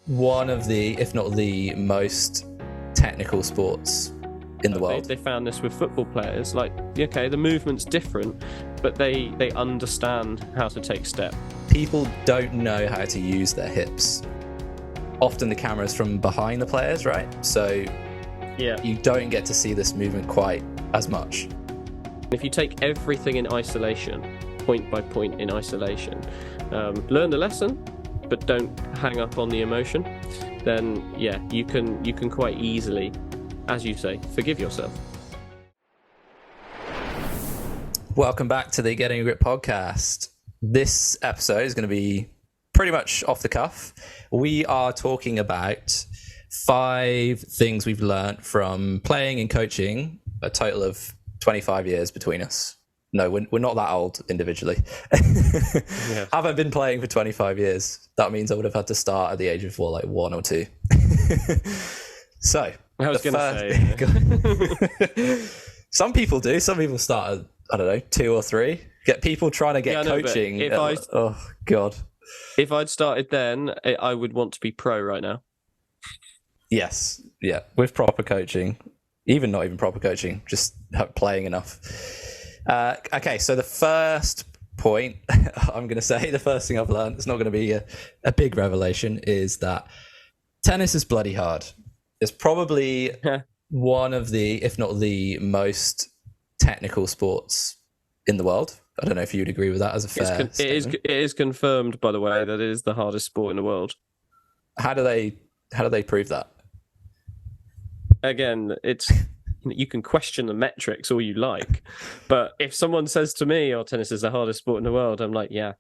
one of the, if not the most technical sports in the world. They found this with football players. Like, okay, the movement's different, but they understand how to take step. People don't know how to use their hips. Often the camera's from behind the players, right? So yeah, you don't get to see this movement quite as much. If you take everything in isolation, point by point in isolation, learn the lesson, but don't hang up on the emotion, then yeah, you can quite easily, as you say, forgive yourself. Welcome back to the Getting a Grip podcast. This episode is going to be pretty much off the cuff. We are talking about 5 things we've learned from playing and coaching, a total of 25 years between us. No, we're not that old individually. Yeah. Haven't been playing for 25 years. That means I would have had to start at the age of 1 or 2. So I was going to say, some people do. Some people start at, I don't know, 2 or 3. Get people trying to get coaching. Oh God! If I'd started then, I would want to be pro right now. Yes, yeah, with proper coaching, even not even proper coaching, just playing enough. Okay, so the first point I'm going to say, the first thing I've learned, it's not going to be a big revelation, is that tennis is bloody hard. It's probably one of the, if not the most technical sports in the world. I don't know if you'd agree with that as a fair statement. It is confirmed, by the way, that it is the hardest sport in the world. How do they prove that? Again, you can question the metrics all you like, but if someone says to me, "Oh, tennis is the hardest sport in the world," I'm like, yeah.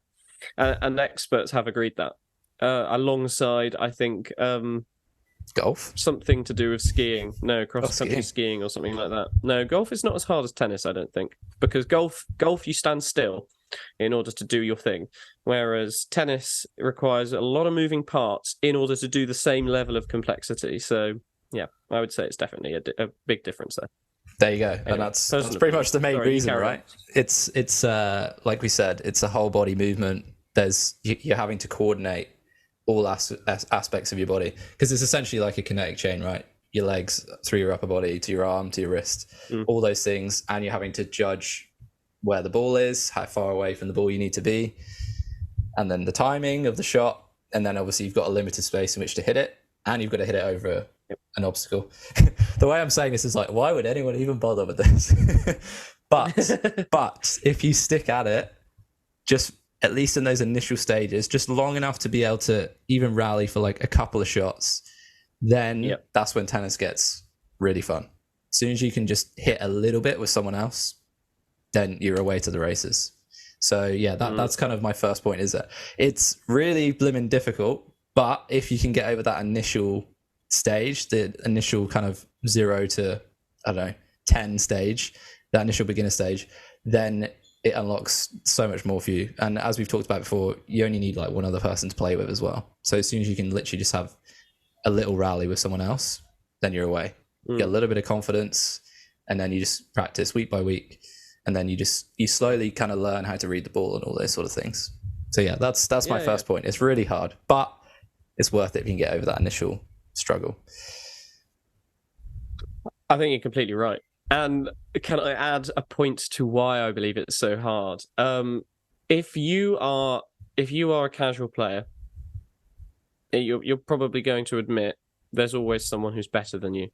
And experts have agreed that. Alongside, I think, golf, something to do with skiing. No, cross-country skiing or something like that. No, golf is not as hard as tennis, I don't think, because golf you stand still in order to do your thing, whereas tennis requires a lot of moving parts in order to do the same level of complexity. So yeah, I would say it's definitely a big difference there. There you go. Anyway, and that's pretty much the main reason, right? It's like we said, it's a whole body movement. You're having to coordinate all aspects of your body, because it's essentially like a kinetic chain, right? Your legs through your upper body to your arm to your wrist, all those things, and you're having to judge where the ball is, how far away from the ball you need to be, and then the timing of the shot, and then obviously you've got a limited space in which to hit it, and you've got to hit it over an obstacle. The way I'm saying this is like, why would anyone even bother with this? but if you stick at it, just at least in those initial stages, just long enough to be able to even rally for like a couple of shots, then that's when tennis gets really fun. As soon as you can just hit a little bit with someone else, then you're away to the races. So yeah, that's kind of my first point, is that it's really blimmin' difficult, but if you can get over that initial stage, the initial kind of 0 to, I don't know, 10 stage, that initial beginner stage, then it unlocks so much more for you. And as we've talked about before, you only need like one other person to play with as well. So as soon as you can literally just have a little rally with someone else, then you're away. You get a little bit of confidence, and then you just practice week by week, and then you slowly kind of learn how to read the ball and all those sort of things. So yeah, that's my first point. It's really hard, but it's worth it if you can get over that initial struggle. I think you're completely right. And can I add a point to why I believe it's so hard? If you are a casual player, you're probably going to admit there's always someone who's better than you.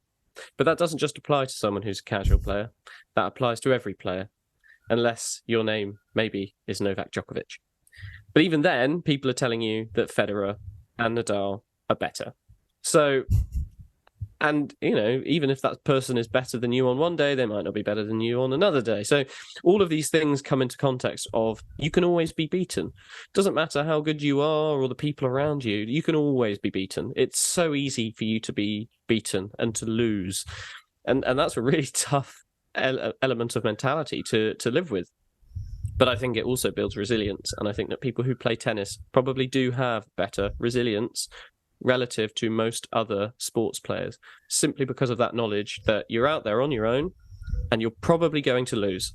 But that doesn't just apply to someone who's a casual player. That applies to every player, unless your name maybe is Novak Djokovic. But even then, people are telling you that Federer and Nadal are better. So, and, you know, even if that person is better than you on one day, they might not be better than you on another day. So all of these things come into context of you can always be beaten. Doesn't matter how good you are or the people around you, you can always be beaten. It's so easy for you to be beaten and to lose. And that's a really tough element of mentality to live with. But I think it also builds resilience. And I think that people who play tennis probably do have better resilience relative to most other sports players, simply because of that knowledge that you're out there on your own and you're probably going to lose.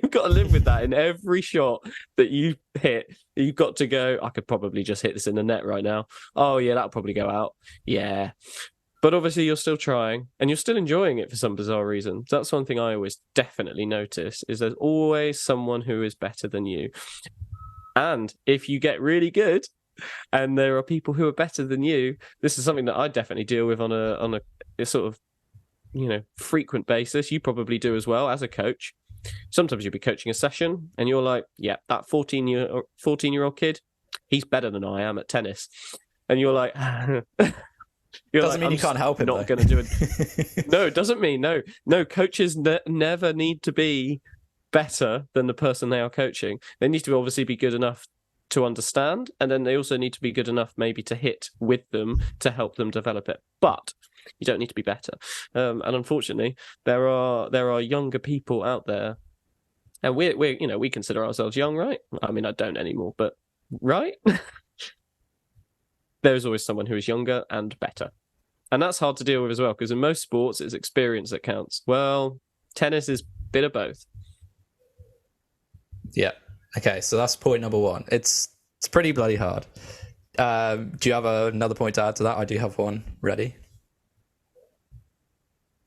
You've got to live with that in every shot that you hit. You've got to go, I could probably just hit this in the net right now. Oh, yeah, that'll probably go out. Yeah. But obviously you're still trying and you're still enjoying it for some bizarre reason. That's one thing I always definitely notice is there's always someone who is better than you. And if you get really good and there are people who are better than you, this is something that I definitely deal with on a sort of, frequent basis. You probably do as well as a coach. Sometimes you'll be coaching a session and you're like, yeah, that 14-year-old kid, he's better than I am at tennis. And you're like, doesn't mean you can't help him. Not going to do it. No, it doesn't mean no. Coaches never need to be better than the person they are coaching. They need to obviously be good enough to understand, and then they also need to be good enough maybe to hit with them to help them develop it. But you don't need to be better. And unfortunately, there are younger people out there, and we consider ourselves young, right? I mean, I don't anymore, but right. There's always someone who is younger and better. And that's hard to deal with as well, because in most sports, it's experience that counts. Well, tennis is a bit of both. Yeah. Okay, so that's point number one. It's pretty bloody hard. Do you have another point to add to that? I do have one ready.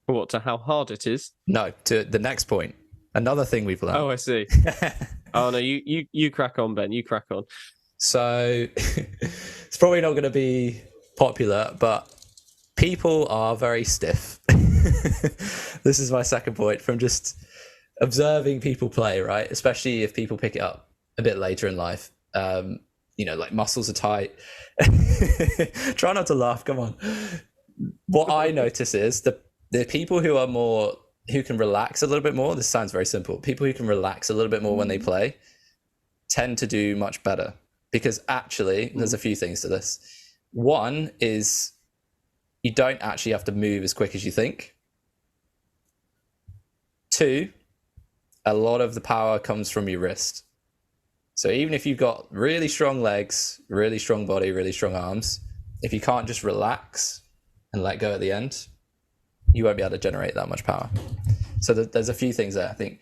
What, to how hard it is? No, to the next point. Another thing we've learned. Oh, I see. Oh, no, you crack on, Ben. You crack on. So it's probably not going to be popular, but people are very stiff. This is my second point from just observing people play, right? Especially if people pick it up a bit later in life. Like muscles are tight. Try not to laugh. Come on. What I notice is the people who can relax a little bit more. This sounds very simple. People who can relax a little bit more when they play tend to do much better. Because actually, there's a few things to this. One is you don't actually have to move as quick as you think. Two, a lot of the power comes from your wrist. So even if you've got really strong legs, really strong body, really strong arms, if you can't just relax and let go at the end, you won't be able to generate that much power. So there's a few things there. I think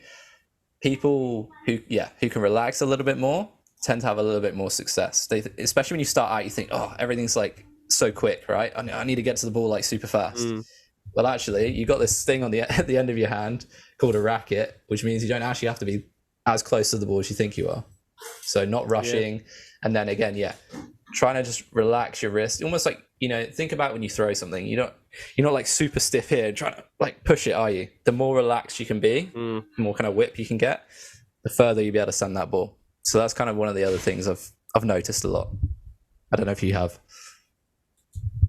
people who can relax a little bit more tend to have a little bit more success. Especially when you start out, you think, oh, everything's like so quick, right? I need to get to the ball like super fast. Well, actually, you got this thing at the end of your hand called a racket, which means you don't actually have to be as close to the ball as you think you are. So not rushing. And then again, trying to just relax your wrist. Almost like, think about when you throw something, you're not like super stiff here trying to like push it, are you? The more relaxed you can be, the more kind of whip you can get, the further you'll be able to send that ball. So that's kind of one of the other things I've noticed a lot. I don't know if you have.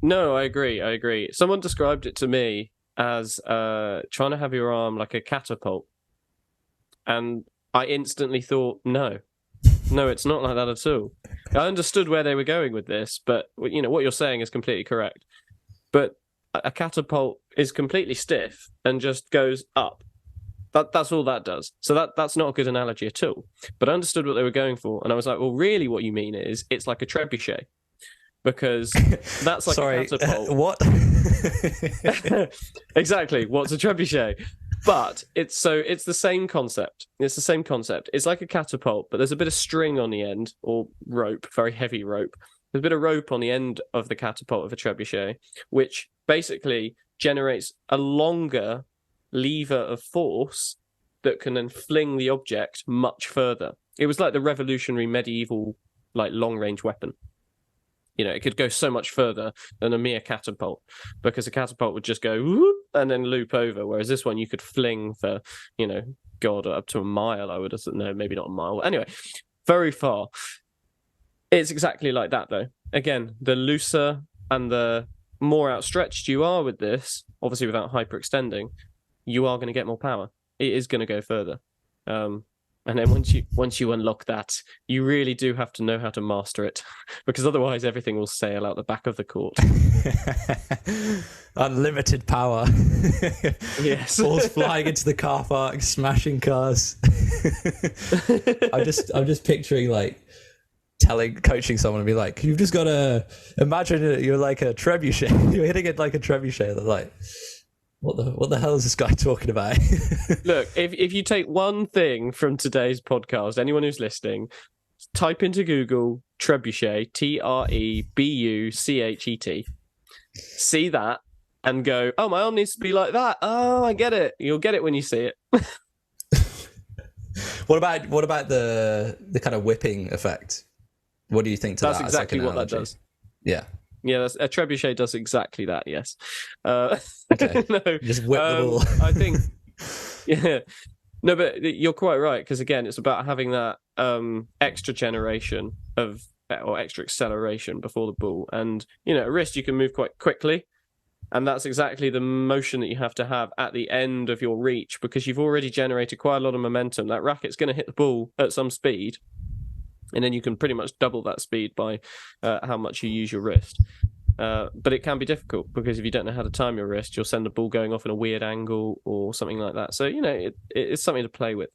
No, I agree. Someone described it to me as trying to have your arm like a catapult. And I instantly thought, no, it's not like that at all. I understood where they were going with this, but what you're saying is completely correct. But a catapult is completely stiff and just goes up. That's all that does. So that's not a good analogy at all. But I understood what they were going for, and I was like, well, really, what you mean is it's like a trebuchet, because that's like a catapult. What? Exactly. What's a trebuchet? But it's the same concept. It's the same concept. It's like a catapult, but there's a bit of string on the end, or rope, very heavy rope. There's a bit of rope on the end of the catapult of a trebuchet, which basically generates a longer lever of force that can then fling the object much further. It was like the revolutionary medieval like long-range weapon. It could go so much further than a mere catapult, because a catapult would just go whoop and then loop over, whereas this one you could fling for, God, up to a mile. I would have no, maybe not a mile. Anyway, very far. It's exactly like that, though. Again, the looser and the more outstretched you are with this, obviously without hyperextending, you are going to get more power. It is going to go further. And then once you unlock that, you really do have to know how to master it, because otherwise everything will sail out the back of the court. Unlimited power. Yes. Balls flying into the car park, smashing cars. I'm just picturing like coaching someone and be like, you've just got to imagine you're like a trebuchet. You're hitting it like a trebuchet. They're like, What the hell is this guy talking about? Look, if you take one thing from today's podcast, anyone who's listening, type into Google trebuchet, Trebuchet. See that and go, oh, my arm needs to be like that. Oh, I get it. You'll get it when you see it. What about the kind of whipping effect? What do you think to That's that? That's exactly what that does. Yeah. Yeah, a trebuchet does exactly that, yes. Okay. No, just whip the ball. I think, yeah. No, but you're quite right, because again, it's about having that extra generation or extra acceleration before the ball. And, a wrist, you can move quite quickly. And that's exactly the motion that you have to have at the end of your reach, because you've already generated quite a lot of momentum. That racket's going to hit the ball at some speed. And then you can pretty much double that speed by how much you use your wrist. But it can be difficult, because if you don't know how to time your wrist, you'll send the ball going off in a weird angle or something like that. So, it's something to play with,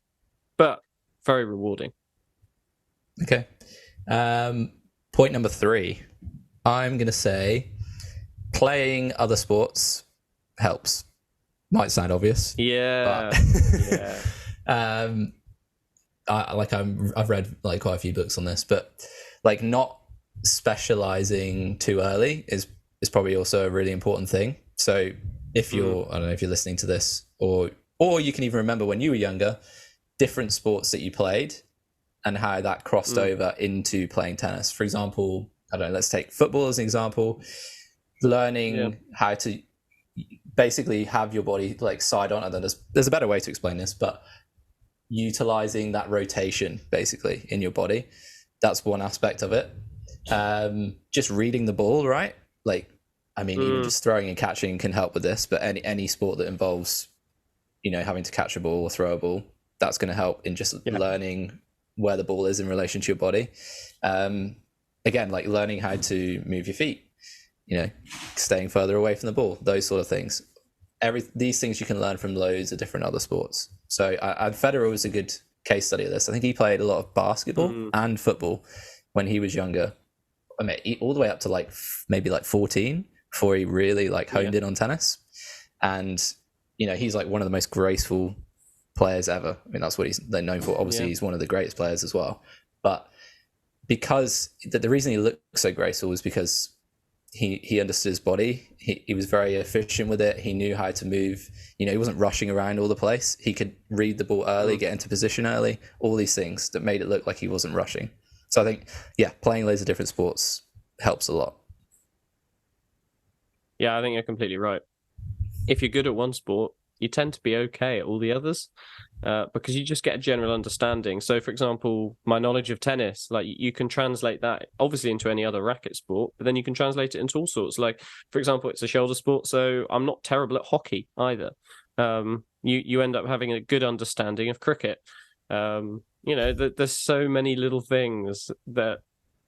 but very rewarding. Okay. Point number 3. I'm going to say playing other sports helps. Might sound obvious. Yeah. But I've read like quite a few books on this, but like not specializing too early is probably also a really important thing. So if you're, I don't know if you're listening to this, or you can even remember when you were younger, different sports that you played and how that crossed over into playing tennis. For example, I don't know, let's take football as an example. Learning how to basically have your body like side on, and then there's a better way to explain this, but utilizing that rotation basically in your body. That's one aspect of it. Just reading the ball, right? Like, I mean, even just throwing and catching can help with this, but any sport that involves, having to catch a ball or throw a ball, that's going to help in just learning where the ball is in relation to your body. Again, like learning how to move your feet, staying further away from the ball, those sort of things. These things you can learn from loads of different other sports. So Federer was a good case study of this. I think he played a lot of basketball and football when he was younger. I mean, all the way up to like maybe like 14 before he really like honed in on tennis. And, he's like one of the most graceful players ever. I mean, that's what they're known for. Obviously, he's one of the greatest players as well. But because the reason he looked so graceful was because he understood his body. He was very efficient with it. He knew how to move. He wasn't rushing around all the place. He could read the ball early, get into position early, all these things that made it look like he wasn't rushing. So I think, playing loads of different sports helps a lot. Yeah, I think you're completely right. If you're good at one sport, you tend to be okay at all the others, because you just get a general understanding. So, for example, my knowledge of tennis, like you can translate that obviously into any other racket sport, but then you can translate it into all sorts. Like, for example, it's a shoulder sport, so I'm not terrible at hockey either. You end up having a good understanding of cricket. There's so many little things that,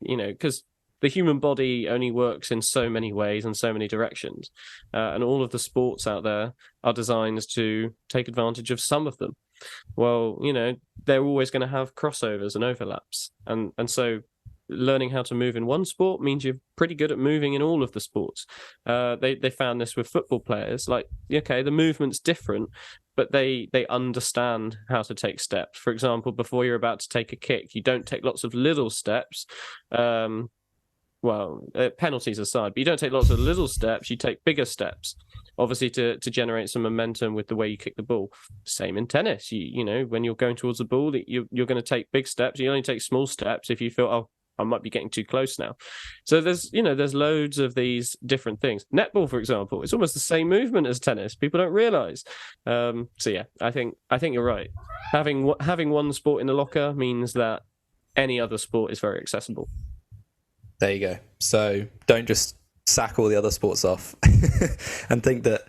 because the human body only works in so many ways and so many directions. And all of the sports out there are designed to take advantage of some of them. Well, they're always going to have crossovers and overlaps. And so learning how to move in one sport means you're pretty good at moving in all of the sports. They found this with football players. Like, okay, the movement's different, but they understand how to take steps. For example, before you're about to take a kick, you don't take lots of little steps. Penalties aside, but you don't take lots of little steps, you take bigger steps, obviously to generate some momentum with the way you kick the ball. Same in tennis. When you're going towards the ball, you're going to take big steps. You only take small steps if you feel, oh, I might be getting too close now. So there's loads of these different things. Netball, for example, it's almost the same movement as tennis. People don't realize. I think you're right. Having one sport in the locker means that any other sport is very accessible. There you go. So don't just sack all the other sports off and think that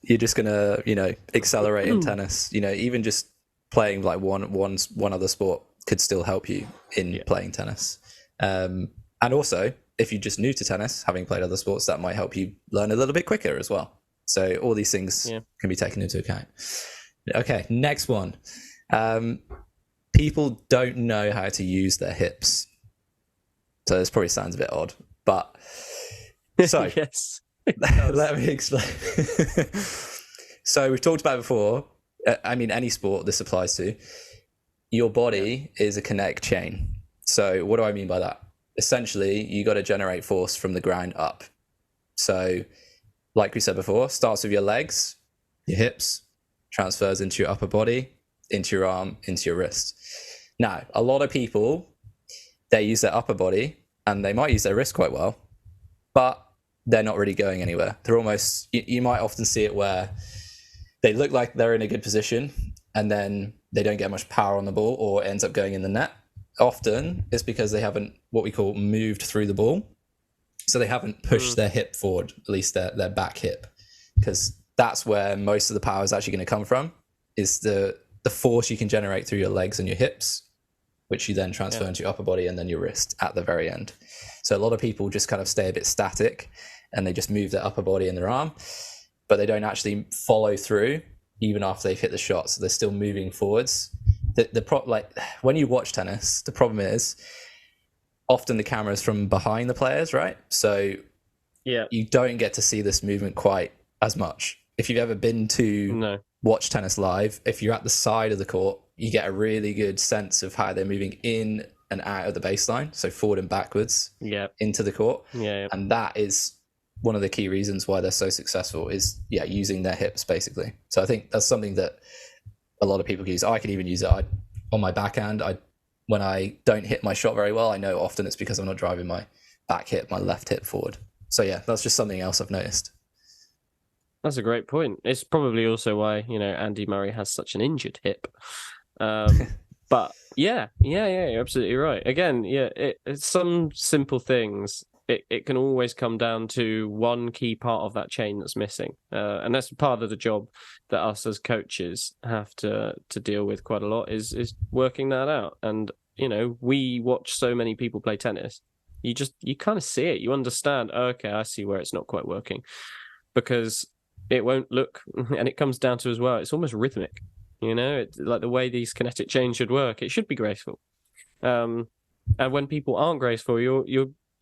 you're just going to, accelerate in tennis. Even just playing like one other sport could still help you in playing tennis. And also, if you're just new to tennis, having played other sports, that might help you learn a little bit quicker as well. So all these things can be taken into account. Okay, next one. People don't know how to use their hips. So this probably sounds a bit odd, but so yes, let me explain. So we've talked about it before. I mean, any sport this applies to. Your body is a kinetic chain. So what do I mean by that? Essentially, you got to generate force from the ground up. So like we said before, starts with your legs, your hips, transfers into your upper body, into your arm, into your wrist. Now, a lot of people, they use their upper body and they might use their wrist quite well, but they're not really going anywhere. They're almost, you might often see it where they look like they're in a good position and then they don't get much power on the ball or it ends up going in the net. Often it's because they haven't, what we call, moved through the ball. So they haven't pushed their hip forward, at least their back hip, because that's where most of the power is actually going to come from, is the force you can generate through your legs and your hips, which you then transfer into your upper body and then your wrist at the very end. So a lot of people just kind of stay a bit static and they just move their upper body and their arm, but they don't actually follow through even after they've hit the shot. So they're still moving forwards. Like when you watch tennis, the problem is often the camera's from behind the players, right? So you don't get to see this movement quite as much. If you've ever been to watch tennis live, if you're at the side of the court, you get a really good sense of how they're moving in and out of the baseline, so forward and backwards into the court. And that is one of the key reasons why they're so successful, is using their hips basically. So I think that's something that a lot of people can use. I can even use it on my backhand. When I don't hit my shot very well, I know often it's because I'm not driving my back hip, my left hip forward. So yeah, that's just something else I've noticed. That's a great point. It's probably also why, Andy Murray has such an injured hip. But you're absolutely right. Again, it's some simple things. It can always come down to one key part of that chain that's missing. And that's part of the job that us as coaches have to deal with quite a lot, is working that out. And, we watch so many people play tennis. You kind of see it. You understand, okay, I see where it's not quite working. Because it won't look, and it comes down to as well, it's almost rhythmic. It's like the way these kinetic chains should work. It should be graceful. And when people aren't graceful,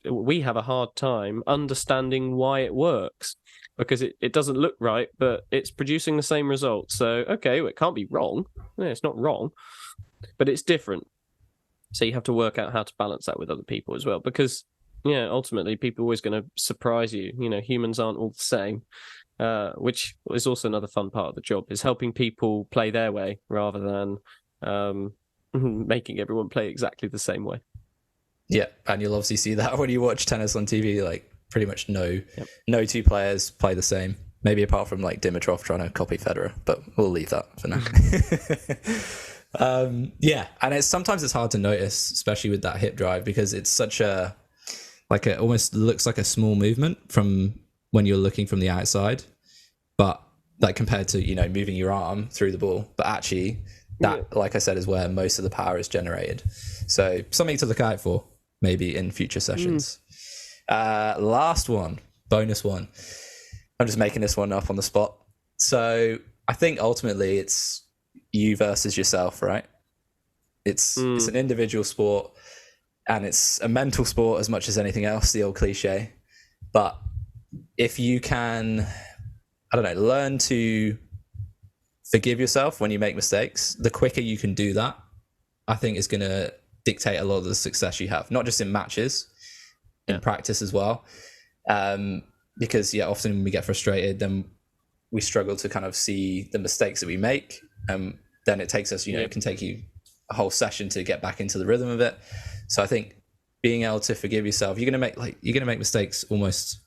we have a hard time understanding why it works, because it doesn't look right, but it's producing the same result. So, okay, well, it can't be wrong. It's not wrong, but it's different. So you have to work out how to balance that with other people as well, because, ultimately people are always going to surprise you. Humans aren't all the same, which is also another fun part of the job, is helping people play their way rather than making everyone play exactly the same way. Yeah, and you'll obviously see that when you watch tennis on TV. Like pretty much no two players play the same. Maybe apart from like Dimitrov trying to copy Federer, but we'll leave that for now. And sometimes it's hard to notice, especially with that hip drive, because it's such a it almost looks like a small movement from when you're looking from the outside, but like compared to moving your arm through the ball, but actually that, like I said, is where most of the power is generated. So something to look out for maybe in future sessions. Last one, bonus one. I'm just making this one up on the spot. So I think ultimately it's you versus yourself, right? It's an individual sport and it's a mental sport as much as anything else, the old cliche. But if you can, learn to forgive yourself when you make mistakes, the quicker you can do that, I think is going to dictate a lot of the success you have, not just in matches, in practice as well. Because often when we get frustrated, then we struggle to kind of see the mistakes that we make. Then it takes us, it can take you a whole session to get back into the rhythm of it. So I think being able to forgive yourself, you're going to make mistakes almost,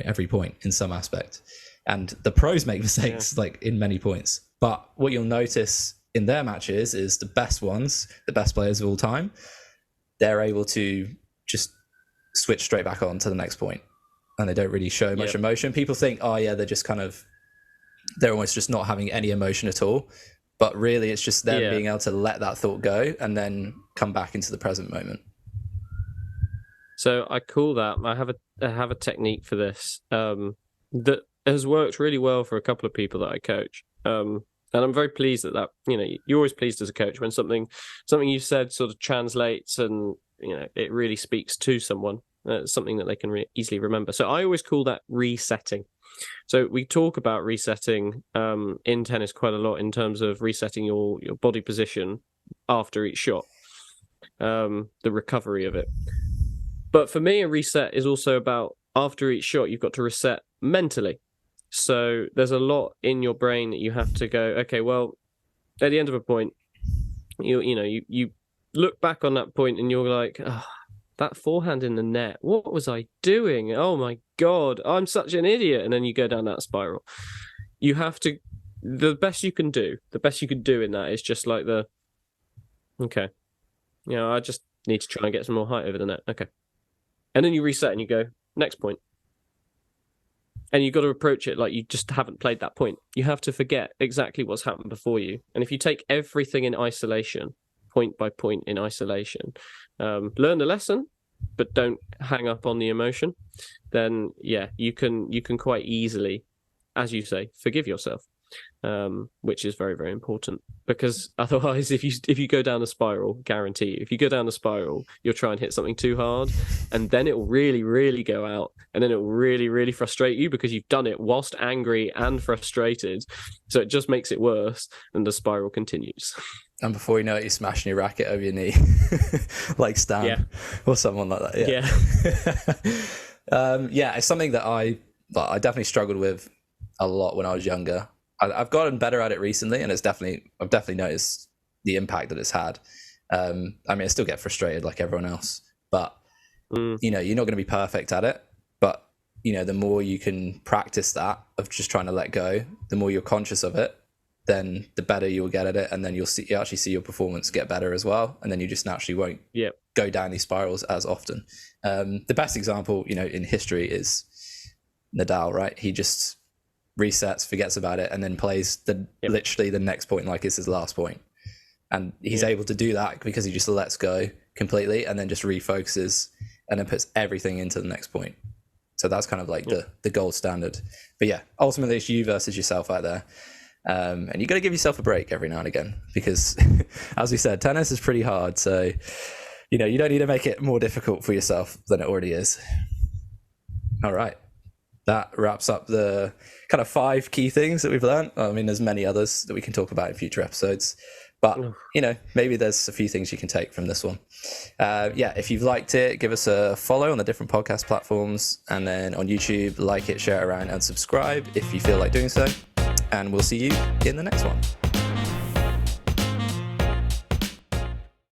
every point in some aspect. And the pros make mistakes in many points. But what you'll notice in their matches is the best ones, the best players of all time, they're able to just switch straight back on to the next point. And they don't really show much emotion. People think, they're just they're almost just not having any emotion at all. But really, it's just them being able to let that thought go and then come back into the present moment. So I call that, I have a technique for this that has worked really well for a couple of people that I coach. And I'm very pleased that you're always pleased as a coach when something you said sort of translates and, it really speaks to someone, something that they can easily remember. So I always call that resetting. So we talk about resetting in tennis quite a lot in terms of resetting your body position after each shot, the recovery of it. But for me, a reset is also about after each shot, you've got to reset mentally. So there's a lot in your brain that you have to go, okay, well, at the end of a point, you look back on that point and you're like, oh, that forehand in the net, what was I doing? Oh my God, I'm such an idiot. And then you go down that spiral. You have to, the best you can do in that is just like okay, I just need to try and get some more height over the net. Okay. And then you reset and you go, next point. And you've got to approach it like you just haven't played that point. You have to forget exactly what's happened before you. And if you take everything in isolation, point by point in isolation, learn the lesson, but don't hang up on the emotion, then you can quite easily, as you say, forgive yourself, which is very, very important. Because otherwise, if you go down the spiral, guarantee you, if you go down the spiral, you'll try and hit something too hard, and then it will really, really go out, and then it will really, really frustrate you because you've done it whilst angry and frustrated. So it just makes it worse, and the spiral continues. And before you know it, you're smashing your racket over your knee, like Stan or someone like that. Yeah. It's something that I definitely struggled with a lot when I was younger. I've gotten better at it recently, and I've definitely noticed the impact that it's had. I mean, I still get frustrated like everyone else, but you're not going to be perfect at it. But the more you can practice that of just trying to let go, the more you're conscious of it, then the better you'll get at it, and then you actually see your performance get better as well, and then you just naturally won't go down these spirals as often. The best example, in history is Nadal, right? He just resets, forgets about it, and then plays literally the next point like it's his last point. And he's able to do that because he just lets go completely and then just refocuses and then puts everything into the next point. So that's kind of like the gold standard. But ultimately it's you versus yourself out there. And you got to give yourself a break every now and again because, as we said, tennis is pretty hard. So, you don't need to make it more difficult for yourself than it already is. All right. That wraps up the kind of 5 key things that we've learned. I mean, there's many others that we can talk about in future episodes, but maybe there's a few things you can take from this one. If you've liked it, give us a follow on the different podcast platforms, and then on YouTube, like it, share it around, and subscribe if you feel like doing so. And we'll see you in the next one.